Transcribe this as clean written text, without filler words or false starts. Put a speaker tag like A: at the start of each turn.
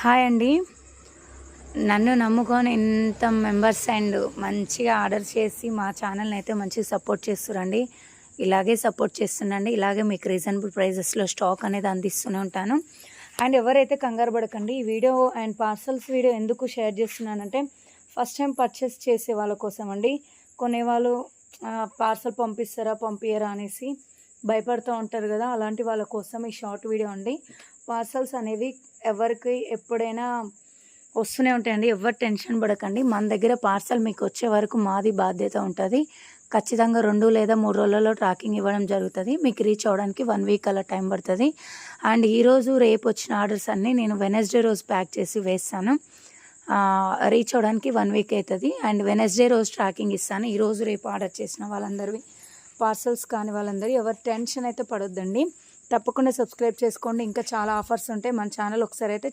A: Hi అండి. నన్ను నమ్ముకొని ఇంత మెంబర్స్ అండ్ మంచిగా ఆర్డర్ చేసి మా ఛానల్ని అయితే మంచిగా సపోర్ట్ చేస్తురండి. ఇలాగే సపోర్ట్ చేస్తుండండి. ఇలాగే మీకు రీజనబుల్ ప్రైజెస్లో స్టాక్ అనేది అందిస్తూనే ఉంటాను. అండ్ ఎవరైతే కంగారు పడకండి, ఈ వీడియో అండ్ పార్సల్స్ వీడియో ఎందుకు షేర్ చేస్తున్నానంటే ఫస్ట్ టైం పర్చేస్ చేసే వాళ్ళ కోసం అండి. కొనేవాళ్ళు పార్సల్ పంపిస్తారా పంపించరా అనేసి భయపడుతూ ఉంటారు కదా, అలాంటి వాళ్ళ కోసం ఈ షార్ట్ వీడియో అండి. పార్సల్స్ అనేవి ఎవరికి ఎప్పుడైనా వస్తూనే ఉంటాయండి. ఎవరు టెన్షన్ పడకండి. మన దగ్గర పార్సల్ మీకు వచ్చే వరకు మాది బాధ్యత ఉంటుంది. ఖచ్చితంగా 2 లేదా 3 రోజులలో ట్రాకింగ్ ఇవ్వడం జరుగుతుంది. మీకు రీచ్ అవ్వడానికి 1 వీక్ అలా టైం పడుతుంది. అండ్ ఈరోజు రేపు వచ్చిన ఆర్డర్స్ అన్నీ నేను వెనస్డే రోజు ప్యాక్ చేసి వేస్తాను. రీచ్ అవ్వడానికి 1 వీక్ అవుతుంది. అండ్ వెనస్డే రోజు ట్రాకింగ్ ఇస్తాను. ఈరోజు రేపు ఆర్డర్ చేసిన వాళ్ళందరివి పార్సల్స్ కాని వాళ్ళందరూ ఎవరు టెన్షన్ అయితే పడొద్దండి. తప్పకుండా సబ్స్క్రైబ్ చేసుకోండి. ఇంకా చాలా ఆఫర్స్ ఉంటాయి మన ఛానల్, ఒకసారి అయితే